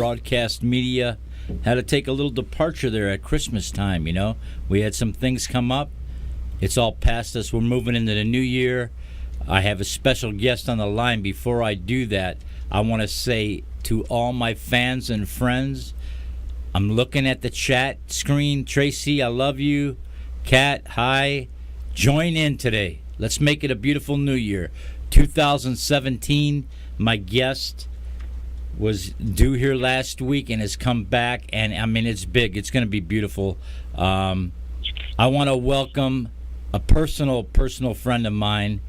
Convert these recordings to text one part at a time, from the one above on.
broadcast media had to take a little departure there at Christmas time, you know. We had some things come up. It's all past us. We're moving into the new year. I have a special guest on the line. Before I do that, I want to say to all my fans and friends, I'm looking at the chat screen. Tracy, I love you. Kat, hi. Join in today. Let's make it a beautiful new year. 2017, my guest was due here last week and has come back, and I mean, it's big. It's going to be beautiful. I want to welcome a personal friend of mine,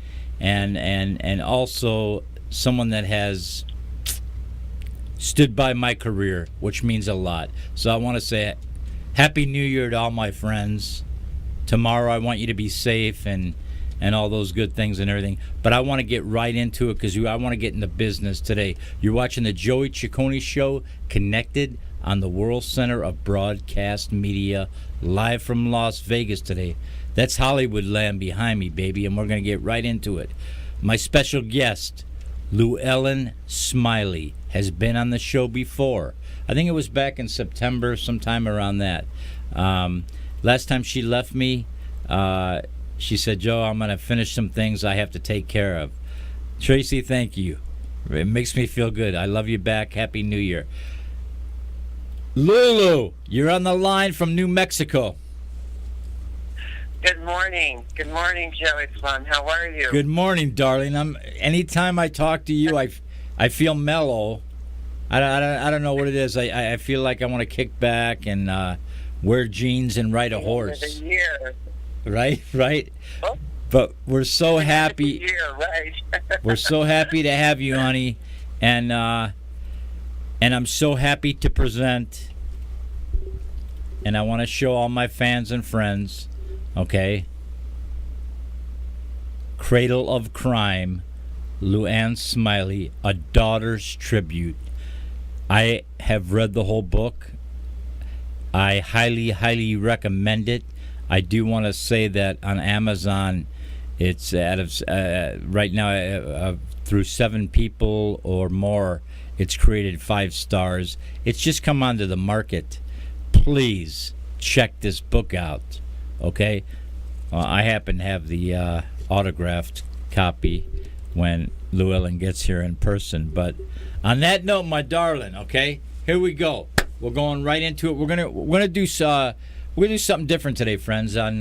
and also someone that has stood by my career, which means a lot. So I want to say Happy New Year to all my friends. Tomorrow I want you to be safe and all those good things and everything. But I want to get right into it because I want to get into business today. You're watching the Joey Ciccone Show, connected on the World Center of Broadcast Media, live from Las Vegas today. That's Hollywood land behind me, baby, and we're going to get right into it. My special guest, Luellen Smiley, has been on the show before. I think it was back in September, sometime around that. Last time she left me, she said, Joe, I'm going to finish some things I have to take care of. Tracy, thank you. It makes me feel good. I love you back. Happy New Year. Lulu, you're on the line from New Mexico. Good morning. Good morning, Joey Slum. How are you? Good morning, darling. Anytime I talk to you, I feel mellow. I don't know what it is. I feel like I want to kick back and wear jeans and ride a horse. Year. Right. Oh. But we're so happy. Year, right. We're so happy to have you, honey, and I'm so happy to present. And I want to show all my fans and friends, okay? Cradle of Crime, Luellen Smiley, A Daughter's Tribute. I have read the whole book. I highly recommend it. I do want to say that on Amazon, it's out of right now through 7 people or more, it's created 5 stars. It's just come onto the market. Please check this book out, okay? I happen to have the autographed copy when Luellen gets here in person. But on that note, my darling, okay, here we go. We're going right into it. We're gonna do something different today, friends. On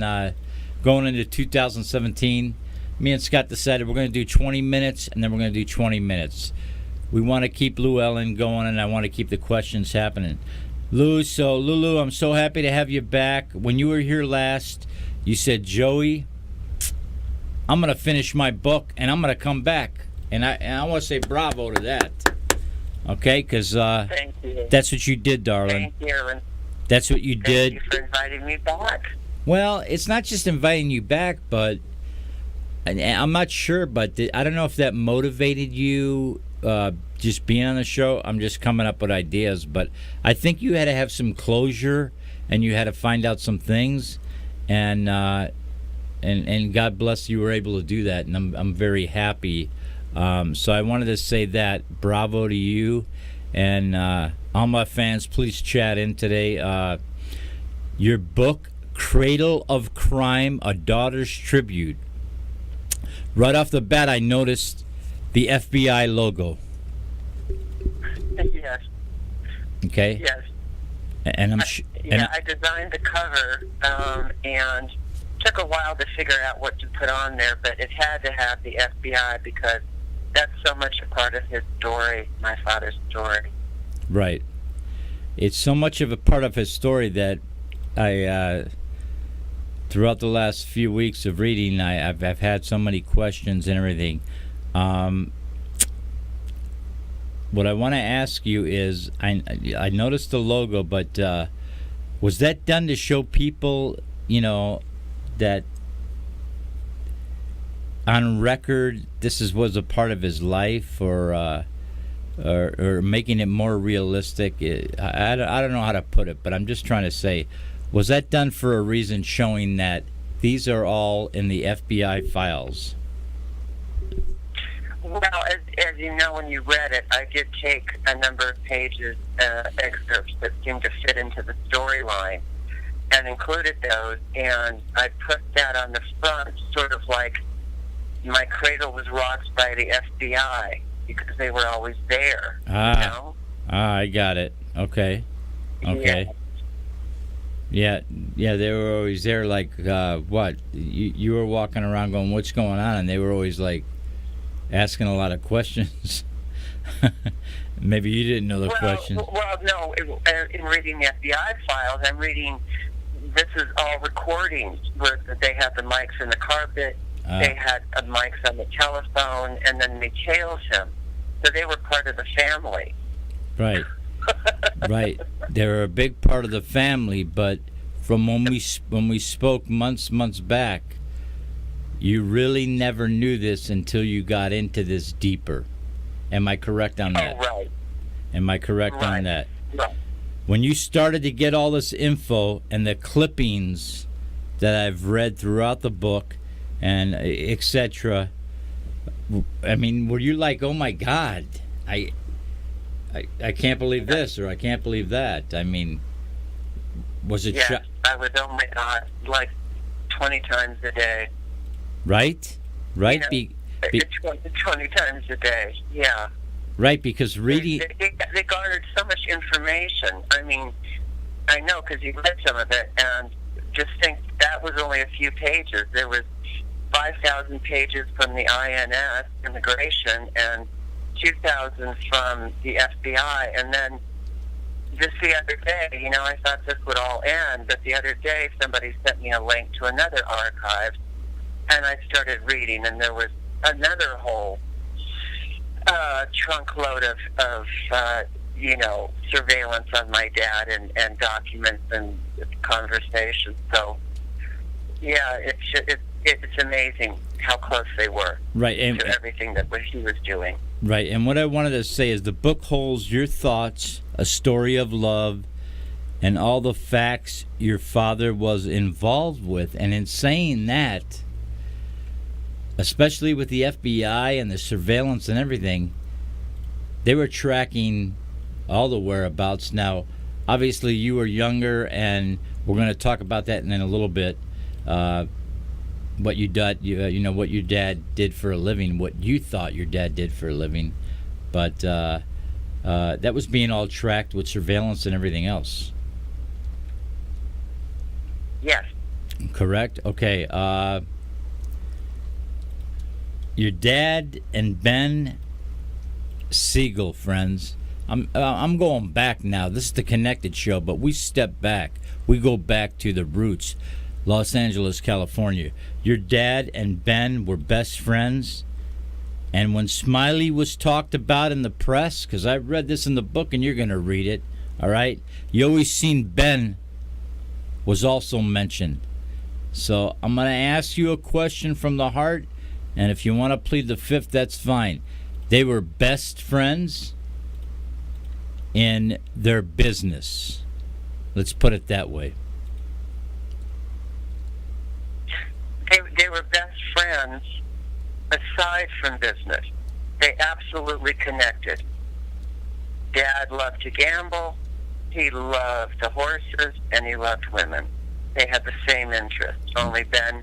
going into 2017, me and Scott decided we're gonna do 20 minutes, and then we're gonna do 20 minutes. We want to keep Luellen going, and I want to keep the questions happening. Lulu, I'm so happy to have you back. When you were here last, you said, Joey, I'm gonna finish my book, and I'm gonna come back, and I want to say bravo to that. Okay, because that's what you did, darling. Thank you. That's what you did. Thank you for inviting me back. Well, it's not just inviting you back, but I'm not sure, but I don't know if that motivated you, just being on the show. I'm just coming up with ideas, but I think you had to have some closure, and you had to find out some things, and God bless you were able to do that, and I'm very happy. So I wanted to say that. Bravo to you. And all my fans, please chat in today. Your book, Cradle of Crime, A Daughter's Tribute. Right off the bat, I noticed the FBI logo. Yes. Okay? Yes. And I designed the cover, and took a while to figure out what to put on there, but it had to have the FBI because that's so much a part of his story, my father's story. Right. It's so much of a part of his story that I, throughout the last few weeks of reading, I've had so many questions and everything. What I want to ask you is, I noticed the logo, but was that done to show people, that on record this was a part of his life, or making it more realistic? I don't know how to put it, but I'm just trying to say, was that done for a reason, showing that these are all in the FBI files? Well, as you know, when you read it, I did take a number of pages, excerpts that seemed to fit into the storyline, and included those, and I put that on the front, sort of like my cradle was rocked by the FBI, because they were always there. Ah, you know? I got it. Okay. Yeah, they were always there. Like, what? You were walking around going, "What's going on?" And they were always like asking a lot of questions. Maybe you didn't know the questions. Well, no. In reading the FBI files, I'm reading. This is all recordings where they had the mics in the carpet. They had mics on the telephone, and then they tailed him. So they were part of the family. Right. Right. They were a big part of the family, but from when we spoke months back, you really never knew this until you got into this deeper. Am I correct on that? Oh, right. Am I correct on that? Right. When you started to get all this info and the clippings that I've read throughout the book and etc., I mean, were you like, "Oh my God, I can't believe this," or "I can't believe that"? I mean, was it? Yeah, I was, "Oh my God," like 20 times a day. Right? Right? You know, 20 times a day, yeah. Right, because reading... They garnered so much information. I mean, I know because you read some of it, and just think that was only a few pages. There was 5,000 pages from the INS, immigration, and 2,000 from the FBI, and then just the other day, I thought this would all end, but the other day somebody sent me a link to another archive, and I started reading, and there was another whole trunk load of surveillance on my dad and documents and conversations. So, yeah, it's amazing how close they were to everything that he was doing. Right, and what I wanted to say is the book holds your thoughts, a story of love, and all the facts your father was involved with. And in saying that, especially with the FBI and the surveillance and everything, they were tracking all the whereabouts. Now, obviously, you were younger, and we're going to talk about that in a little bit. What you did, what your dad did for a living, what you thought your dad did for a living, but that was being all tracked with surveillance and everything else. Yes. Correct. Okay. Your dad and Ben Siegel, friends. I'm going back now. This is the Connected Show, but we step back. We go back to the roots. Los Angeles, California. Your dad and Ben were best friends. And when Smiley was talked about in the press, because I read this in the book and you're going to read it, all right? You always seen Ben was also mentioned. So I'm going to ask you a question from the heart, and if you want to plead the fifth, that's fine. They were best friends in their business. Let's put it that way. They were best friends aside from business. They absolutely connected. Dad loved to gamble, he loved the horses, and he loved women. They had the same interests, only Ben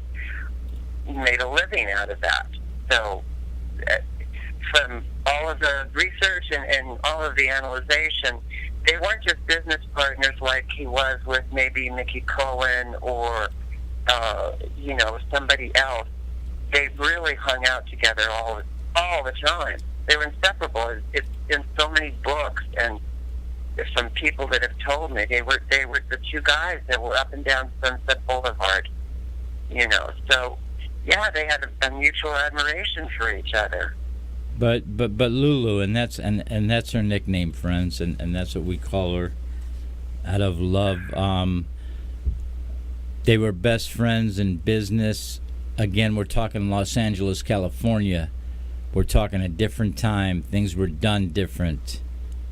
made a living out of that. So from all of the research and all of the analyzation, they weren't just business partners like he was with maybe Mickey Cohen or somebody else. They really hung out together all the time. They were inseparable. It's in so many books, and there's some people that have told me they were the two guys that were up and down Sunset Boulevard. So yeah, they had a mutual admiration for each other. But Lulu, and that's her nickname, friends, and that's what we call her out of love. They were best friends in business. Again, we're talking Los Angeles, California. We're talking a different time. Things were done different.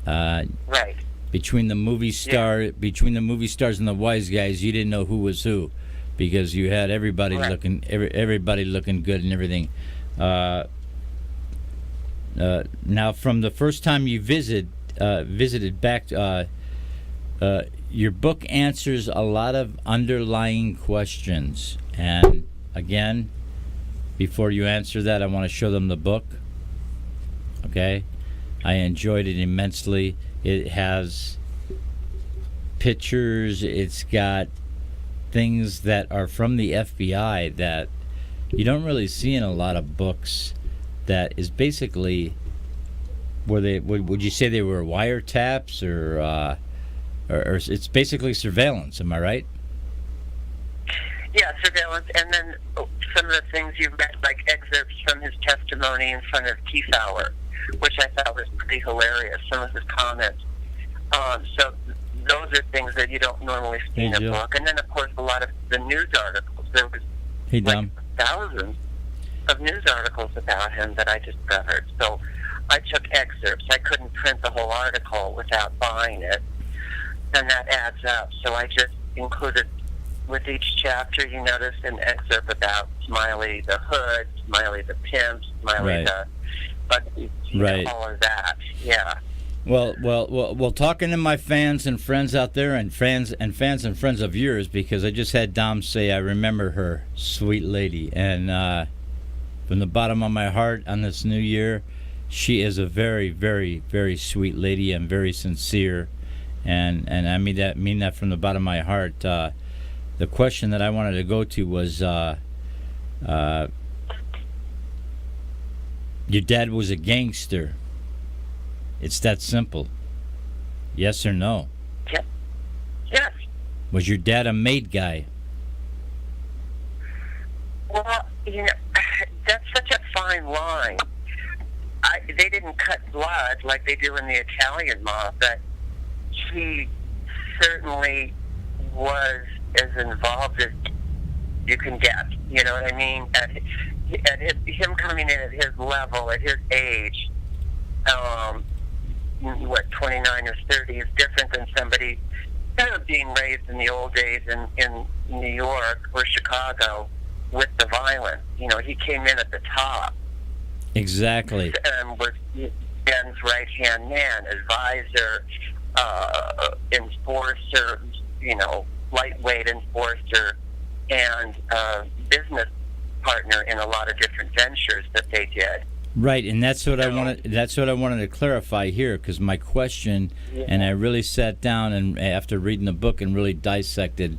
Right. Between the movie stars and the wise guys, you didn't know who was who, because you had everybody looking good and everything. Now, from the first time you visited back, your book answers a lot of underlying questions. And again, before you answer that, I want to show them the book. Okay? I enjoyed it immensely. It has pictures. It's got things that are from the FBI that you don't really see in a lot of books. That is basically, would you say they were wiretaps or it's basically surveillance? Am I right? Yeah, surveillance, and then some of the things you read, like excerpts from his testimony in front of Tiefauer, which I thought was pretty hilarious. Some of his comments. So those are things that you don't normally see in a book. And then, of course, a lot of the news articles. There was thousands of news articles about him that I discovered. So I took excerpts. I couldn't print the whole article without buying it, and that adds up. So I just included, with each chapter, you notice an excerpt about Smiley the Hood, Smiley the Pimp, Smiley the Buggy, all of that. Yeah. Well, talking to my fans and friends out there, and fans and friends of yours, because I just had Dom say I remember her, sweet lady, and from the bottom of my heart on this new year, she is a very, very, very sweet lady and very sincere, and I mean that from the bottom of my heart. The question that I wanted to go to was, your dad was a gangster. It's that simple. Yes or no? Yes. Was your dad a made guy? Well, that's such a fine line. They didn't cut blood like they do in the Italian mob, but he certainly was as involved as you can get. You know what I mean? Him coming in at his level, at his age, 29 or 30 is different than somebody kind of being raised in the old days in New York or Chicago with the violence. He came in at the top. Exactly. And was Ben's right-hand man, advisor, enforcer, lightweight enforcer, and business partner in a lot of different ventures that they did. Right, and that's what I wanted. That's what I wanted to clarify here, because my question, and I really sat down and after reading the book and really dissected,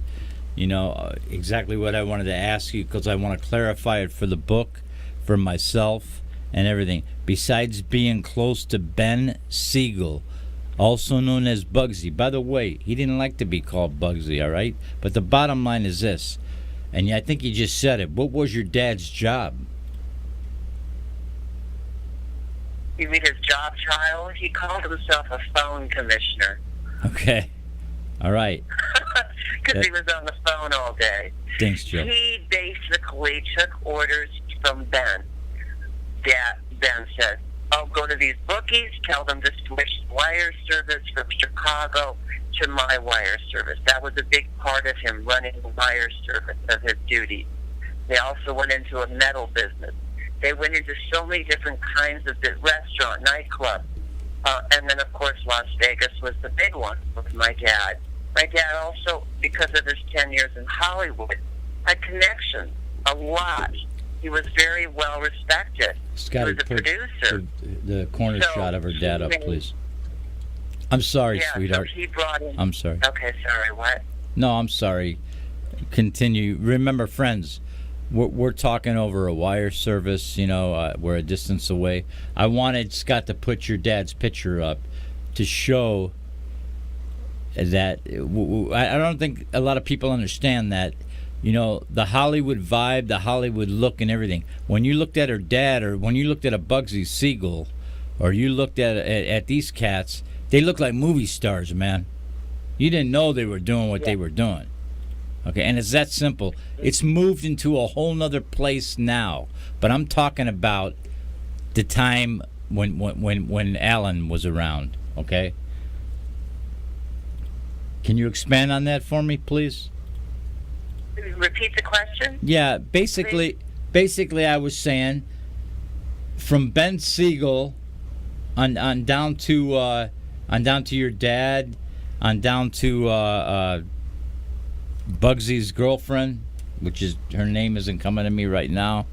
exactly what I wanted to ask you, because I want to clarify it for the book, for myself, and everything. Besides being close to Ben Siegel, also known as Bugsy. By the way, he didn't like to be called Bugsy, all right? But the bottom line is this, and I think you just said it. What was your dad's job? You mean his job title? He called himself a phone commissioner. Okay. All right. Because he was on the phone all day. Thanks, Joe. He basically took orders from Ben. Ben said, go to these bookies, tell them to switch wire service from Chicago to my wire service. That was a big part of him running the wire service of his duties. They also went into a metal business. They went into so many different kinds of restaurant, nightclub. And then, of course, Las Vegas was the big one with my dad. My dad also, because of his 10 years in Hollywood, had connections, a lot. He was very well respected. Scotty, he was a producer. The corner shot of her dad up, please. I'm sorry, sweetheart. So he brought in... I'm sorry. Okay, sorry, what? No, I'm sorry. Continue. Remember, friends, we're talking over a wire service, we're a distance away. I wanted Scott to put your dad's picture up to show that I don't think a lot of people understand that, the Hollywood vibe, the Hollywood look and everything. When you looked at her dad, or when you looked at a Bugsy Siegel, or you looked at these cats, they look like movie stars, man. You didn't know they were doing what they were doing. Okay, and it's that simple. It's moved into a whole nother place now. But I'm talking about the time when Alan was around, okay? Can you expand on that for me, please? Repeat the question? Yeah, basically I was saying, from Ben Siegel on down to your dad, on down to Bugsy's girlfriend, which is her name isn't coming to me right now,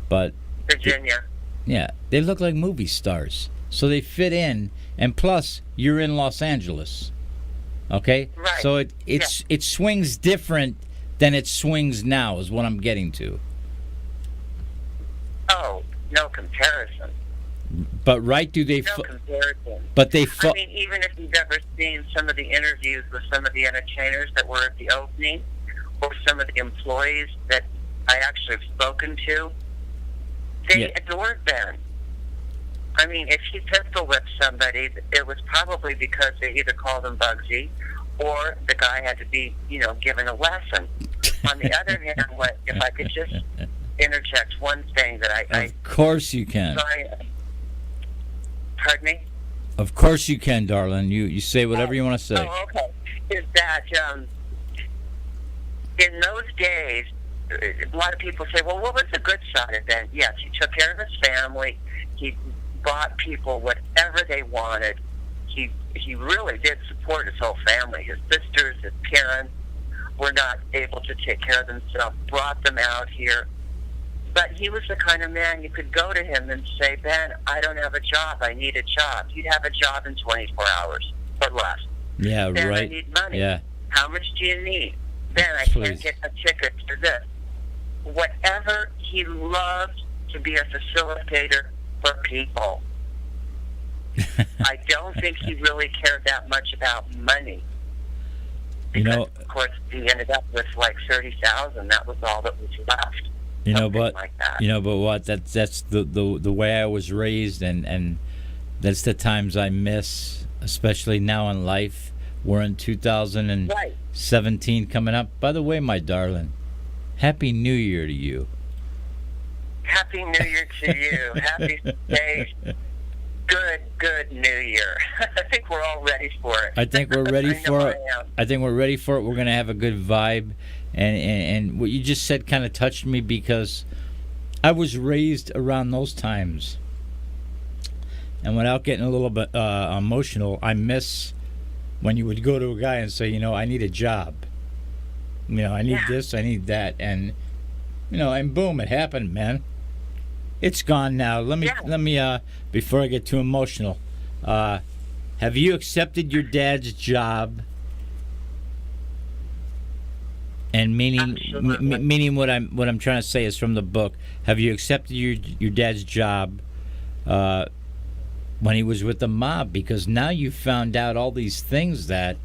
but Virginia. yeah, they look like movie stars, so they fit in. And plus, you're in Los Angeles, okay? Right. So it swings different than it swings now, is what I'm getting to. Oh, no comparison. But right, do they? No comparison. But they. I mean, even if you've ever seen some of the interviews with some of the entertainers that were at the opening, or some of the employees that I actually have spoken to, they adored Ben. I mean, if he pistol whipped somebody, it was probably because they either called him Bugsy, or the guy had to be, given a lesson. On the other hand, if I could just interject one thing that Of course you can. Pardon me? Of course you can, darling. You say whatever you want to say. Oh, okay. Is that in those days, a lot of people say, well, what was the good side of Ben? Yes, he took care of his family. He bought people whatever they wanted. He really did support his whole family. His sisters, his parents were not able to take care of themselves, brought them out here. But he was the kind of man you could go to him and say, Ben, I don't have a job. I need a job. He'd have a job in 24 hours or less. Yeah, Ben, right. I need money. Yeah. How much do you need? Ben, I can't get a ticket to this. Whatever, he loved to be a facilitator for people. I don't think he really cared that much about money. Because, of course, he ended up with like 30,000. That was all that was left. But what? That's the way I was raised, and that's the times I miss, especially now in life. We're in 2017 coming up. By the way, my darling, Happy New Year to you. Happy New Year to you. Happy safe, good New Year. I think we're all ready for it. I think we're ready for it. I think we're ready for it. We're going to have a good vibe. And what you just said kind of touched me because I was raised around those times. And without getting a little bit emotional, I miss when you would go to a guy and say, I need a job. I need this, I need that. And, and boom, it happened, man. It's gone now. Let me before I get too emotional, have you accepted your dad's job? And meaning what I'm trying to say is from the book. Have you accepted your dad's job when he was with the mob? Because now you found out all these things that,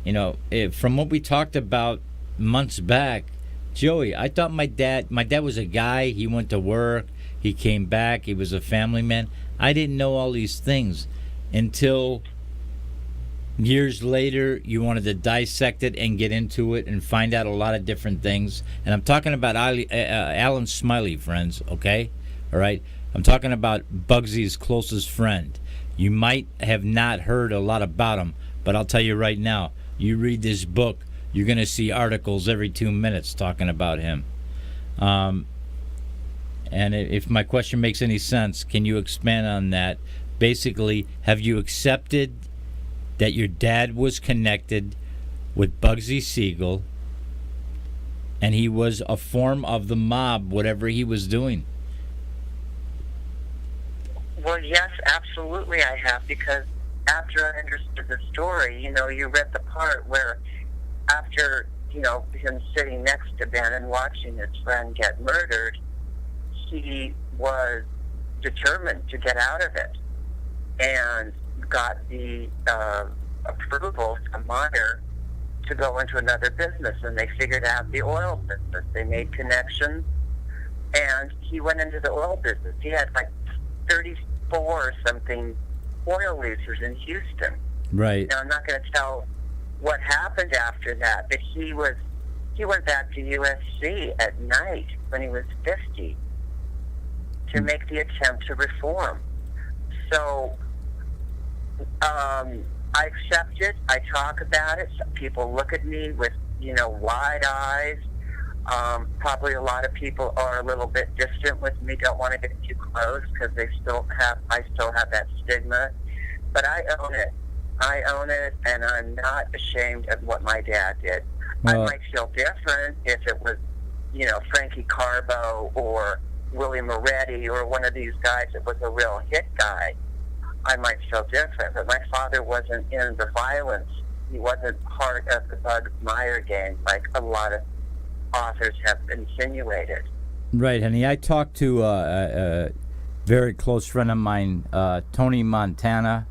from what we talked about months back, Joey, I thought my dad was a guy. He went to work. He came back. He was a family man. I didn't know all these things until years later. You wanted to dissect it and get into it and find out a lot of different things. And I'm talking about Luellen Smiley, friends, okay? All right? I'm talking about Bugsy's closest friend. You might have not heard a lot about him, but I'll tell you right now, you read this book, you're going to see articles every 2 minutes talking about him. And if my question makes any sense, can you expand on that? Basically, have you accepted that your dad was connected with Bugsy Siegel and he was a form of the mob, whatever he was doing? Well, yes, absolutely I have, because after I understood the story, you read the part where after, him sitting next to Ben and watching his friend get murdered, he was determined to get out of it and got the approval from Meyer to go into another business, and they figured out the oil business. They made connections, and he went into the oil business. He had like 34 or something oil leases in Houston. Right. Now, I'm not going to tell what happened after that, but he went back to USC at night when he was 50 to make the attempt to reform. So I accept it. I talk about it. Some people look at me with, wide eyes. Probably a lot of people are a little bit distant with me, don't want to get too clothes because I still have that stigma. But I own it. I own it, and I'm not ashamed of what my dad did. Well, I might feel different if it was, Frankie Carbo or Willie Moretti or one of these guys that was a real hit guy. I might feel different, but my father wasn't in the violence. He wasn't part of the Bugs Meyer gang like a lot of authors have insinuated. right, honey. I talked to a very close friend of mine, Tony Montana,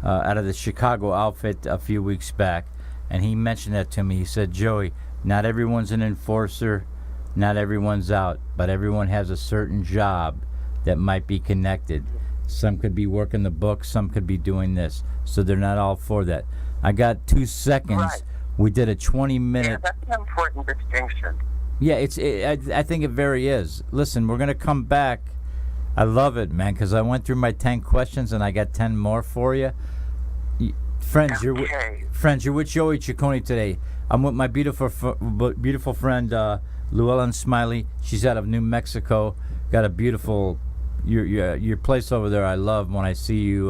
out of the Chicago outfit a few weeks back, and he mentioned that to me. He said, Joey, not everyone's an enforcer, not everyone's out, but everyone has a certain job that might be connected. Some could be working the book, some could be doing this, so they're not all for that. I got 2 seconds. Right. We did a 20-minute... Yeah, that's an important distinction. Yeah, I think it very is. Listen, we're going to come back. I love it, man, because I went through my 10 questions and I got 10 more for you. Friends, Okay. you're with Joey Ciccone today. I'm with my beautiful friend, Luellen Smiley. She's out of New Mexico. Got a beautiful... Your place over there I love when I see you,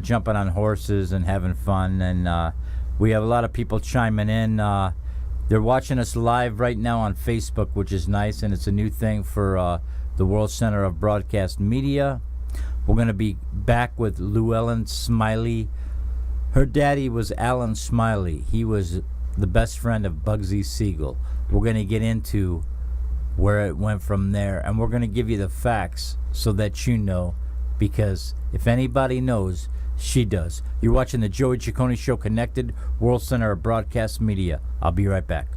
jumping on horses and having fun. And we have a lot of people chiming in. They're watching us live right now on Facebook, which is nice, and it's a new thing for the World Center of Broadcast Media. We're going to be back with Luellen Smiley. Her daddy was Alan Smiley. He was the best friend of Bugsy Siegel. We're going to get into where it went from there, and we're going to give you the facts so that you know, because if anybody knows, she does. You're watching the Joey Ciccone Show, Connected, World Center of Broadcast Media. I'll be right back.